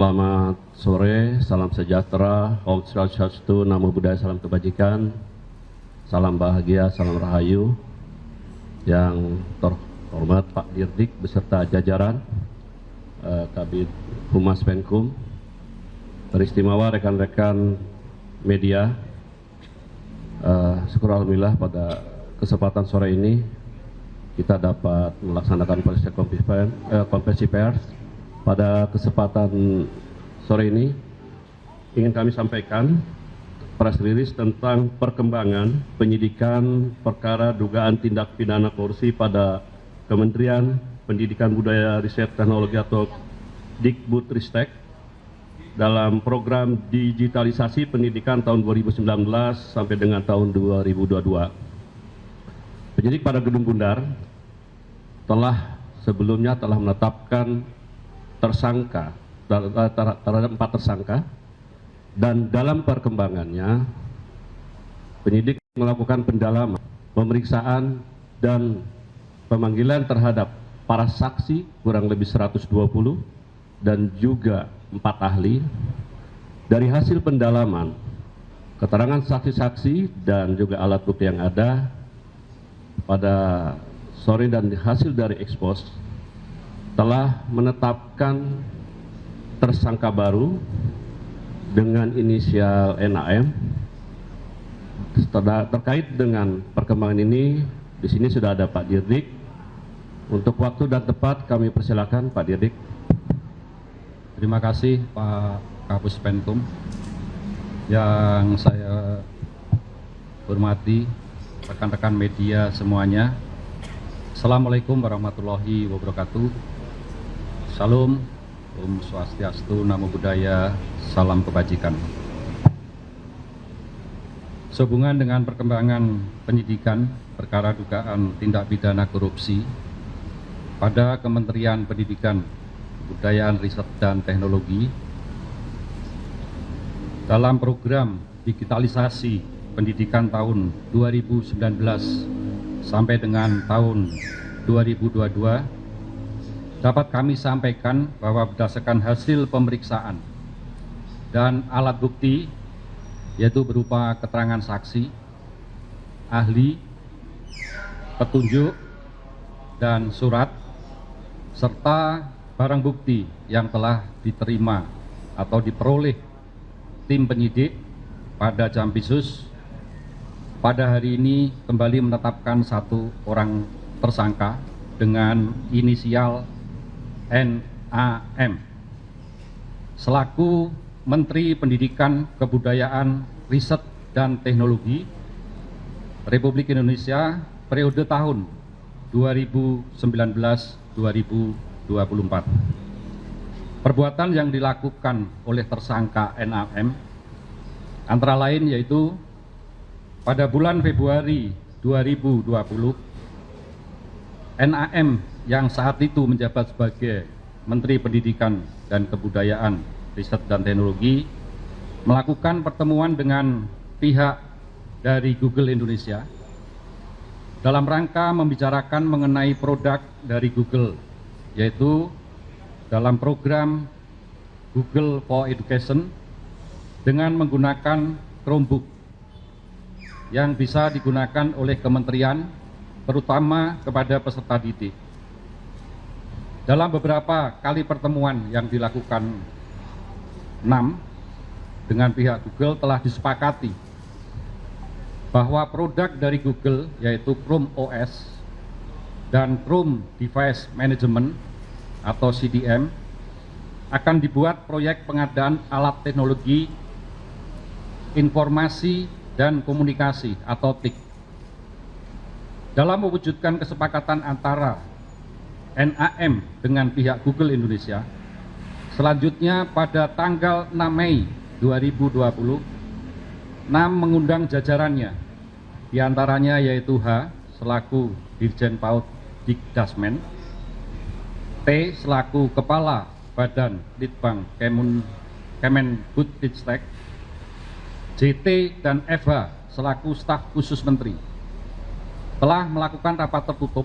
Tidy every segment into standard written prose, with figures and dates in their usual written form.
Selamat sore, salam sejahtera, Om Swastiastu, Namo Buddhaya, salam kebajikan, salam bahagia, salam rahayu. Yang terhormat Pak Dirdik beserta jajaran, Kabid Humas Penkum, teristimewa rekan-rekan media, syukur alhamdulillah pada kesempatan sore ini kita dapat melaksanakan konferensi pers. Pada kesempatan sore ini ingin kami sampaikan press release tentang perkembangan penyidikan perkara dugaan tindak pidana korupsi pada Kementerian Pendidikan Budaya Riset Teknologi atau Dikbudristek dalam program digitalisasi pendidikan tahun 2019 sampai dengan tahun 2022. Penyidik pada Gedung Bundar sebelumnya telah menetapkan tersangka terhadap 4 tersangka, dan dalam perkembangannya penyidik melakukan pendalaman, pemeriksaan dan pemanggilan terhadap para saksi kurang lebih 120 dan juga 4 ahli. Dari hasil pendalaman, keterangan saksi-saksi dan juga alat bukti yang ada pada sore dan hasil dari ekspos telah menetapkan tersangka baru dengan inisial NAM. Terkait dengan perkembangan ini, di sini sudah ada Pak Dirdik. Untuk waktu dan tempat kami persilakan Pak Dirdik. Terima kasih Pak Kapus Penkum. Yang saya hormati rekan-rekan media semuanya. Assalamualaikum warahmatullahi wabarakatuh. Salam, Om Swastiastu, Namo Buddhaya, salam kebajikan. Sehubungan dengan perkembangan penyidikan perkara dugaan tindak pidana korupsi pada Kementerian Pendidikan, Kebudayaan, Riset, dan Teknologi dalam program digitalisasi pendidikan tahun 2019 sampai dengan tahun 2022, dapat kami sampaikan bahwa berdasarkan hasil pemeriksaan dan alat bukti, yaitu berupa keterangan saksi, ahli, petunjuk, dan surat, serta barang bukti yang telah diterima atau diperoleh tim penyidik pada Jampisus, pada hari ini kembali menetapkan 1 orang tersangka dengan inisial NAM selaku Menteri Pendidikan, Kebudayaan, Riset, dan Teknologi Republik Indonesia periode tahun 2019-2024. Perbuatan yang dilakukan oleh tersangka NAM antara lain yaitu pada bulan Februari 2020, NAM yang saat itu menjabat sebagai Menteri Pendidikan dan Kebudayaan, Riset, dan Teknologi melakukan pertemuan dengan pihak dari Google Indonesia dalam rangka membicarakan mengenai produk dari Google, yaitu dalam program Google for Education dengan menggunakan Chromebook yang bisa digunakan oleh kementerian, terutama kepada peserta didik. Dalam beberapa kali pertemuan yang dilakukan NAM dengan pihak Google telah disepakati bahwa produk dari Google yaitu Chrome OS dan Chrome Device Management atau CDM akan dibuat proyek pengadaan alat teknologi informasi dan komunikasi atau TIK. Dalam mewujudkan kesepakatan antara NAM dengan pihak Google Indonesia, selanjutnya pada tanggal 6 Mei 2020, NAM mengundang jajarannya, diantaranya yaitu H selaku Dirjen PAUD Dikdasmen, T selaku Kepala Badan Litbang Kemendikbudristek, JT dan FH selaku staf khusus menteri telah melakukan rapat tertutup,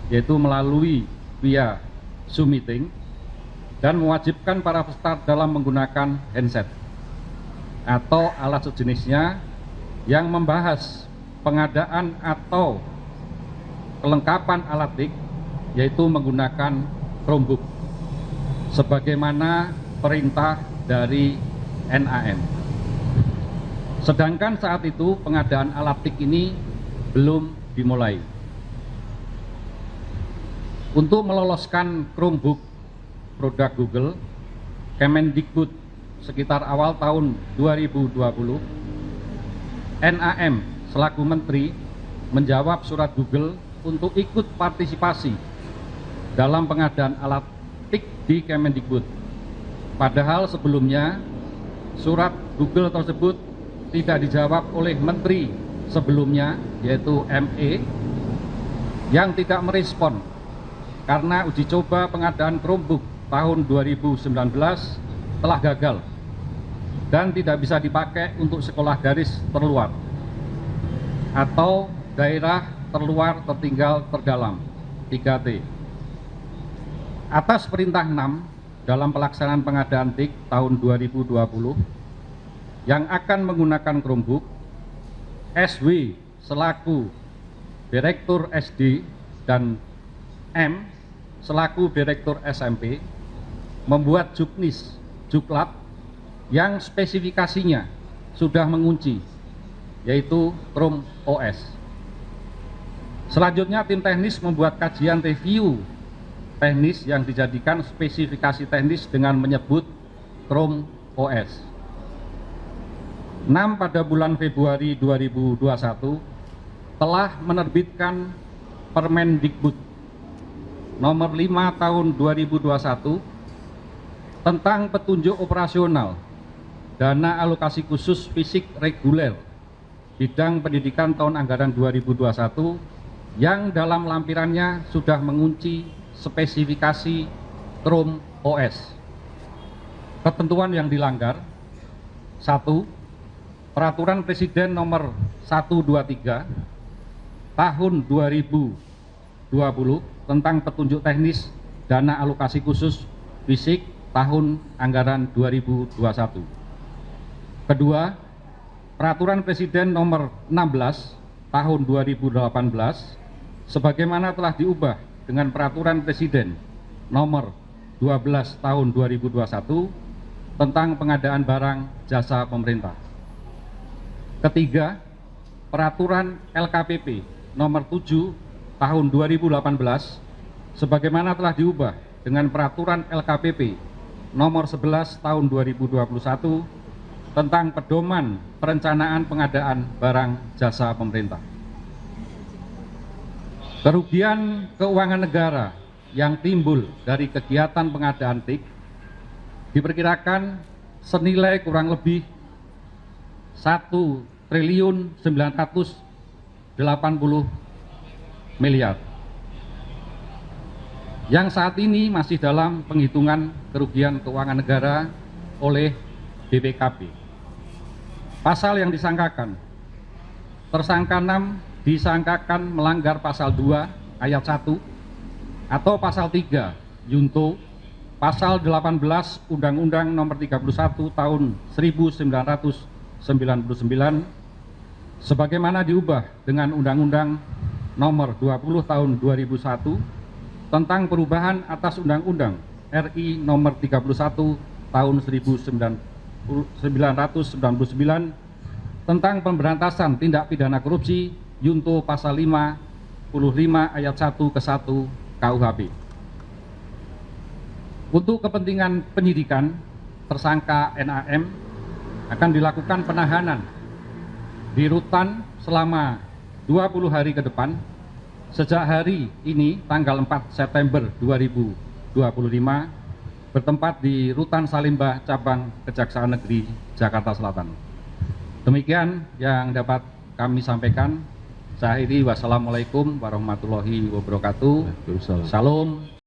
yaitu melalui via Zoom meeting dan mewajibkan para peserta dalam menggunakan handset atau alat sejenisnya yang membahas pengadaan atau kelengkapan alat TIK, yaitu menggunakan Chromebook sebagaimana perintah dari NAM. Sedangkan saat itu pengadaan alat TIK ini belum dimulai. Untuk meloloskan Chromebook produk Google, Kemendikbud sekitar awal tahun 2020, NAM selaku Menteri menjawab surat Google untuk ikut partisipasi dalam pengadaan alat TIK di Kemendikbud. Padahal sebelumnya surat Google tersebut tidak dijawab oleh Menteri sebelumnya, yaitu ME, yang tidak merespon karena uji coba pengadaan Chromebook tahun 2019 telah gagal dan tidak bisa dipakai untuk sekolah garis terluar atau daerah terluar tertinggal terdalam 3T. Atas perintah 6 dalam pelaksanaan pengadaan TIK tahun 2020 yang akan menggunakan Chromebook, SW selaku Direktur SD dan M selaku Direktur SMP membuat juknis, juklap yang spesifikasinya sudah mengunci, yaitu Chrome OS. Selanjutnya tim teknis membuat kajian review teknis yang dijadikan spesifikasi teknis dengan menyebut Chrome OS. 6 pada bulan Februari 2021 telah menerbitkan Permendikbud nomor 5 tahun 2021 tentang petunjuk operasional dana alokasi khusus fisik reguler bidang pendidikan tahun anggaran 2021 yang dalam lampirannya sudah mengunci spesifikasi Chrome OS. Ketentuan yang dilanggar: 1. Peraturan Presiden nomor 123 tahun 2020 tentang petunjuk teknis dana alokasi khusus fisik tahun anggaran 2021. Kedua, Peraturan Presiden nomor 16 tahun 2018 sebagaimana telah diubah dengan Peraturan Presiden nomor 12 tahun 2021 tentang pengadaan barang jasa pemerintah. Ketiga, Peraturan LKPP nomor 7 tahun 2018 sebagaimana telah diubah dengan Peraturan LKPP nomor 11 tahun 2021 tentang pedoman perencanaan pengadaan barang jasa pemerintah. Kerugian keuangan negara yang timbul dari kegiatan pengadaan TIK diperkirakan senilai kurang lebih 1.980 miliar yang saat ini masih dalam penghitungan kerugian keuangan negara oleh BPKB. Pasal yang disangkakan: tersangka 6 disangkakan melanggar pasal 2 ayat 1 atau pasal 3 junto pasal 18 Undang-Undang nomor 31 tahun 1999 sebagaimana diubah dengan Undang-Undang nomor 20 tahun 2001 tentang perubahan atas Undang-Undang RI nomor 31 tahun 1999 tentang pemberantasan tindak pidana korupsi junto pasal 55 ayat 1 ke 1 KUHP. Untuk kepentingan penyidikan, tersangka NAM akan dilakukan penahanan di rutan selama 20 hari ke depan sejak hari ini tanggal 4 September 2025 bertempat di Rutan Salimba Cabang Kejaksaan Negeri Jakarta Selatan. Demikian yang dapat kami sampaikan. Saya akhiri, wassalamualaikum warahmatullahi wabarakatuh. Salam.